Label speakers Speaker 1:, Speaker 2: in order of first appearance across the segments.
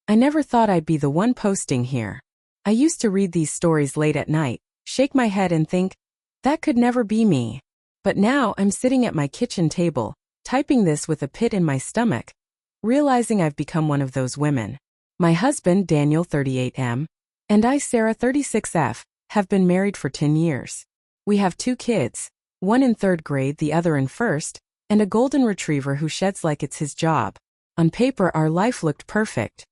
Speaker 1: I never thought I'd be the one posting here. I used to read these stories late at night, shake my head and think, that could never be me. But now I'm sitting at my kitchen table, typing this with a pit in my stomach, realizing I've become one of those women. My husband, Daniel 38M, and I, Sarah 36F, have been married for 10 years. We have 2 kids, one in 3rd grade, the other in 1st, and a golden retriever who sheds like it's his job. On paper, our life looked perfect.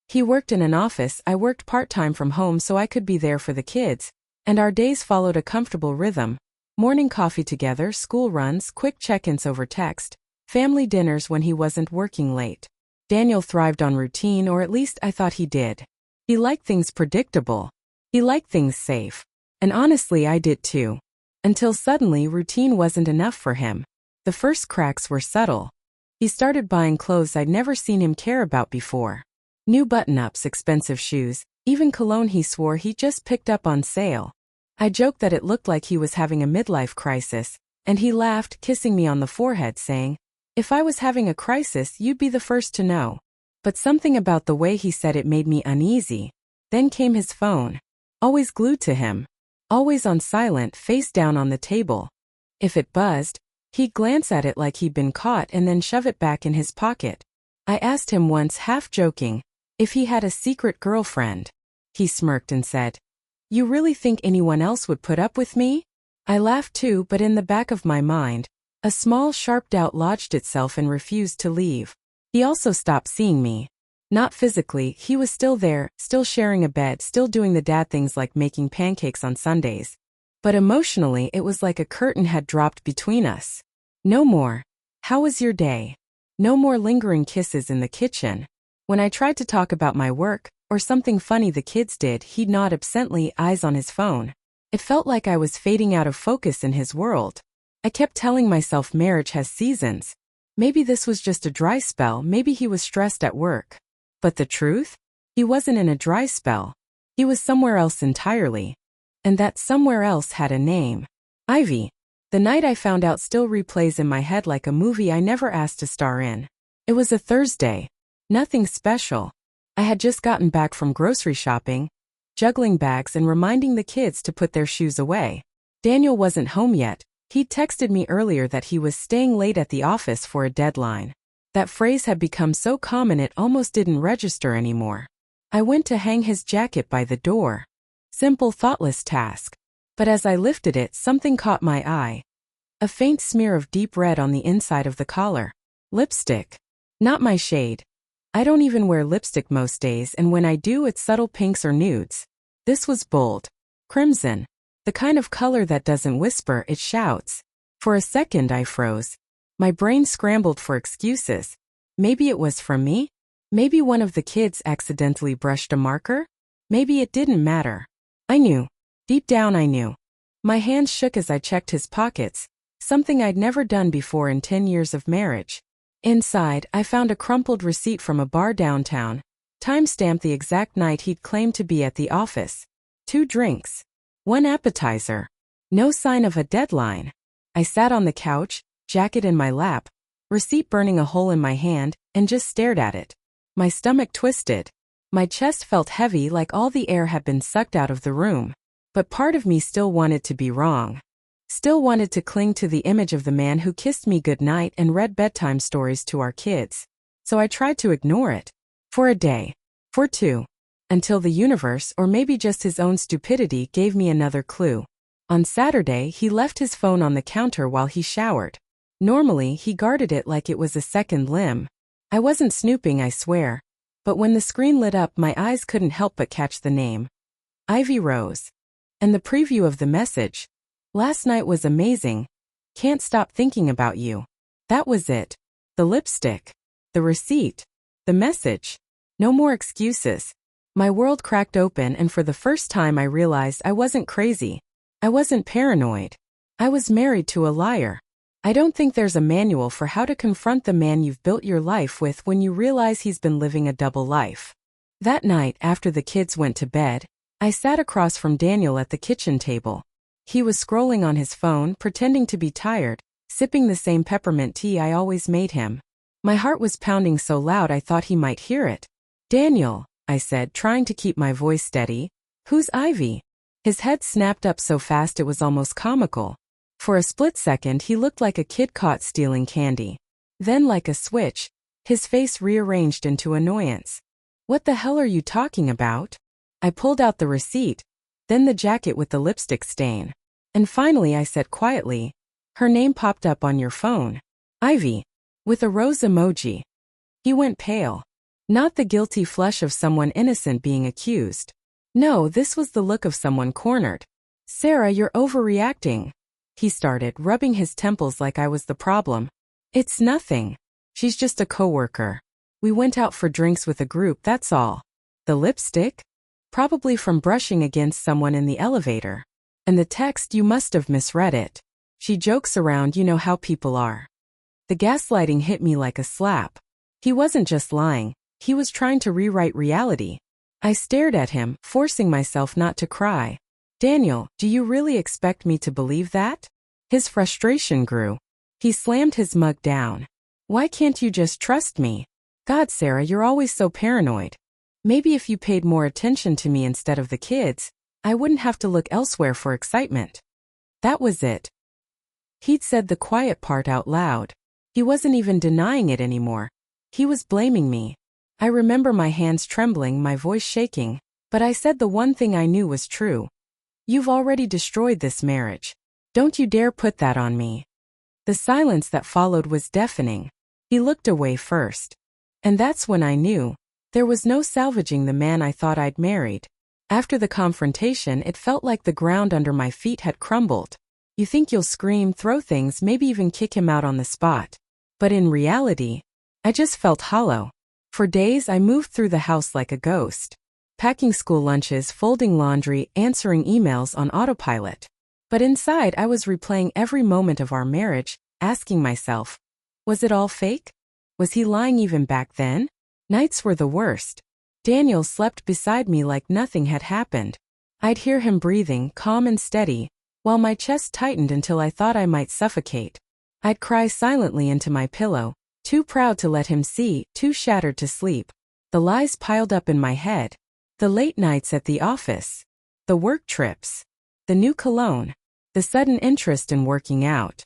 Speaker 1: He worked in an office, I worked part-time from home so I could be there for the kids, and our days followed a comfortable rhythm. Morning coffee together, school runs, quick check-ins over text, family dinners when he wasn't working late. Daniel thrived on routine, or at least I thought he did. He liked things predictable. He liked things safe. And honestly, I did too. Until suddenly routine wasn't enough for him. The first cracks were subtle. He started buying clothes I'd never seen him care about before. New button-ups, expensive shoes, even cologne he swore he just picked up on sale. I joked that it looked like he was having a midlife crisis, and he laughed, kissing me on the forehead, saying, "If I was having a crisis, you'd be the first to know." But something about the way he said it made me uneasy. Then came his phone. Always glued to him. Always on silent, face down on the table. If it buzzed, he'd glance at it like he'd been caught and then shove it back in his pocket. I asked him once, half joking, if he had a secret girlfriend. He smirked and said, "You really think anyone else would put up with me?" I laughed too, but in the back of my mind, a small sharp doubt lodged itself and refused to leave. He also stopped seeing me. Not physically, he was still there, still sharing a bed, still doing the dad things like making pancakes on Sundays. But emotionally, it was like a curtain had dropped between us. No more, "How was your day?" No more lingering kisses in the kitchen. When I tried to talk about my work, or something funny the kids did, he'd nod absently, eyes on his phone. It felt like I was fading out of focus in his world. I kept telling myself marriage has seasons. Maybe this was just a dry spell, maybe he was stressed at work. But the truth? He wasn't in a dry spell. He was somewhere else entirely. And that somewhere else had a name. Ivy. The night I found out still replays in my head like a movie I never asked to star in. It was a Thursday. Nothing special. I had just gotten back from grocery shopping, juggling bags and reminding the kids to put their shoes away. Daniel wasn't home yet. He'd texted me earlier that he was staying late at the office for a deadline. That phrase had become so common it almost didn't register anymore. I went to hang his jacket by the door. Simple, thoughtless task. But as I lifted it, something caught my eye. A faint smear of deep red on the inside of the collar. Lipstick. Not my shade. I don't even wear lipstick most days, and when I do, it's subtle pinks or nudes. This was bold. Crimson. The kind of color that doesn't whisper, it shouts. For a second I froze. My brain scrambled for excuses. Maybe it was from me? Maybe one of the kids accidentally brushed a marker? Maybe it didn't matter. I knew. Deep down I knew. My hands shook as I checked his pockets, something I'd never done before in 10 years of marriage. Inside, I found a crumpled receipt from a bar downtown, time-stamped the exact night he'd claimed to be at the office. 2 drinks. 1 appetizer. No sign of a deadline. I sat on the couch, jacket in my lap, receipt burning a hole in my hand, and just stared at it. My stomach twisted. My chest felt heavy, like all the air had been sucked out of the room. But part of me still wanted to be wrong. Still wanted to cling to the image of the man who kissed me goodnight and read bedtime stories to our kids. So I tried to ignore it. For a day. For 2. Until the universe, or maybe just his own stupidity, gave me another clue. On Saturday, he left his phone on the counter while he showered. Normally, he guarded it like it was a second limb. I wasn't snooping, I swear. But when the screen lit up, my eyes couldn't help but catch the name. Ivy Rose. And the preview of the message. "Last night was amazing. Can't stop thinking about you." That was it. The lipstick. The receipt. The message. No more excuses. My world cracked open, and for the first time I realized I wasn't crazy. I wasn't paranoid. I was married to a liar. I don't think there's a manual for how to confront the man you've built your life with when you realize he's been living a double life. That night, after the kids went to bed, I sat across from Daniel at the kitchen table. He was scrolling on his phone, pretending to be tired, sipping the same peppermint tea I always made him. My heart was pounding so loud I thought he might hear it. Daniel, I said, trying to keep my voice steady. Who's Ivy? His head snapped up so fast it was almost comical. For a split second he looked like a kid caught stealing candy. Then like a switch, his face rearranged into annoyance. What the hell are you talking about? I pulled out the receipt, then the jacket with the lipstick stain. And finally I said quietly, her name popped up on your phone. Ivy. With a rose emoji. He went pale. Not the guilty flush of someone innocent being accused. No, this was the look of someone cornered. Sarah, you're overreacting. He started, rubbing his temples like I was the problem. It's nothing. She's just a coworker. We went out for drinks with a group, that's all. The lipstick? Probably from brushing against someone in the elevator. And the text, you must have misread it. She jokes around, you know how people are. The gaslighting hit me like a slap. He wasn't just lying, he was trying to rewrite reality. I stared at him, forcing myself not to cry. Daniel, do you really expect me to believe that? His frustration grew. He slammed his mug down. Why can't you just trust me? God, Sarah, you're always so paranoid. Maybe if you paid more attention to me instead of the kids, I wouldn't have to look elsewhere for excitement. That was it. He'd said the quiet part out loud. He wasn't even denying it anymore. He was blaming me. I remember my hands trembling, my voice shaking, but I said the one thing I knew was true. You've already destroyed this marriage. Don't you dare put that on me. The silence that followed was deafening. He looked away first. And that's when I knew. There was no salvaging the man I thought I'd married. After the confrontation, it felt like the ground under my feet had crumbled. You think you'll scream, throw things, maybe even kick him out on the spot. But in reality, I just felt hollow. For days I moved through the house like a ghost. Packing school lunches, folding laundry, answering emails on autopilot. But inside I was replaying every moment of our marriage, asking myself, was it all fake? Was he lying even back then? Nights were the worst. Daniel slept beside me like nothing had happened. I'd hear him breathing, calm and steady, while my chest tightened until I thought I might suffocate. I'd cry silently into my pillow, too proud to let him see, too shattered to sleep. The lies piled up in my head. The late nights at the office. The work trips. The new cologne. The sudden interest in working out.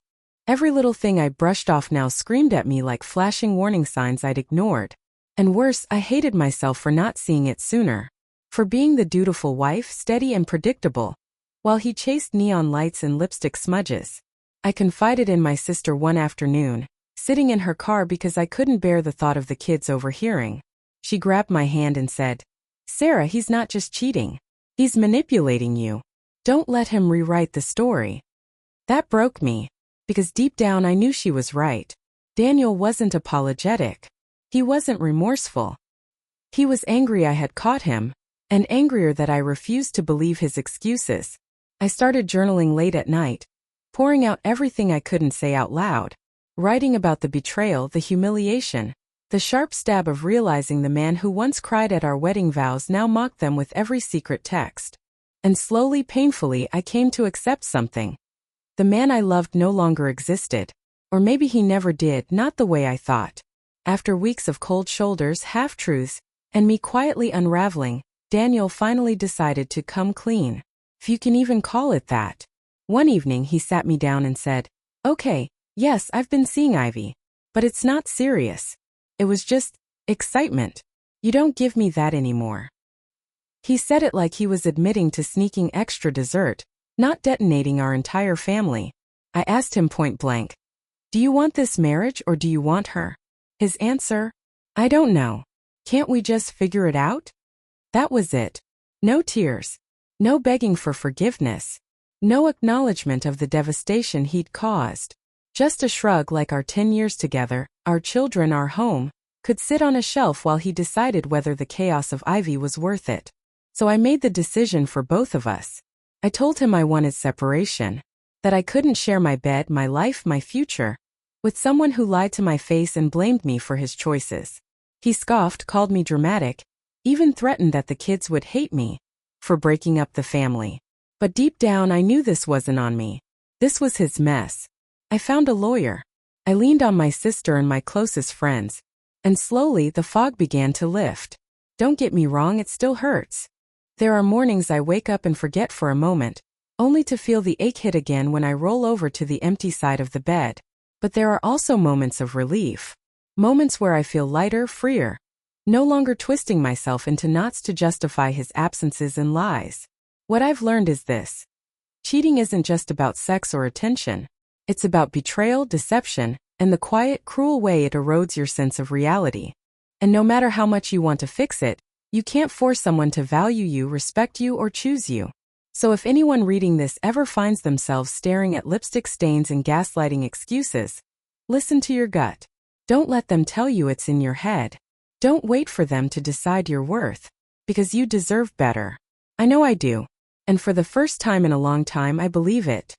Speaker 1: Every little thing I brushed off now screamed at me like flashing warning signs I'd ignored. And worse, I hated myself for not seeing it sooner. For being the dutiful wife, steady and predictable, while he chased neon lights and lipstick smudges. I confided in my sister one afternoon, sitting in her car because I couldn't bear the thought of the kids overhearing. She grabbed my hand and said, Sarah, he's not just cheating. He's manipulating you. Don't let him rewrite the story. That broke me, because deep down I knew she was right. Daniel wasn't apologetic. He wasn't remorseful. He was angry I had caught him, and angrier that I refused to believe his excuses. I started journaling late at night, pouring out everything I couldn't say out loud, writing about the betrayal, the humiliation, the sharp stab of realizing the man who once cried at our wedding vows now mocked them with every secret text. And slowly, painfully, I came to accept something. The man I loved no longer existed. Or maybe he never did, not the way I thought. After weeks of cold shoulders, half-truths, and me quietly unraveling, Daniel finally decided to come clean. If you can even call it that. One evening he sat me down and said, Okay, yes, I've been seeing Ivy. But it's not serious. It was just excitement. You don't give me that anymore. He said it like he was admitting to sneaking extra dessert, not detonating our entire family. I asked him point blank, Do you want this marriage or do you want her? His answer, I don't know. Can't we just figure it out? That was it. No tears. No begging for forgiveness. No acknowledgement of the devastation he'd caused. Just a shrug like our 10 years together, our children, our home, could sit on a shelf while he decided whether the chaos of Ivy was worth it. So I made the decision for both of us. I told him I wanted separation. That I couldn't share my bed, my life, my future, with someone who lied to my face and blamed me for his choices. He scoffed, called me dramatic, even threatened that the kids would hate me for breaking up the family. But deep down I knew this wasn't on me. This was his mess. I found a lawyer. I leaned on my sister and my closest friends. And slowly the fog began to lift. Don't get me wrong, it still hurts. There are mornings I wake up and forget for a moment, only to feel the ache hit again when I roll over to the empty side of the bed. But there are also moments of relief. Moments where I feel lighter, freer. No longer twisting myself into knots to justify his absences and lies. What I've learned is this. Cheating isn't just about sex or attention. It's about betrayal, deception, and the quiet, cruel way it erodes your sense of reality. And no matter how much you want to fix it, you can't force someone to value you, respect you, or choose you. So if anyone reading this ever finds themselves staring at lipstick stains and gaslighting excuses, listen to your gut. Don't let them tell you it's in your head. Don't wait for them to decide your worth, because you deserve better. I know I do. And for the first time in a long time, I believe it.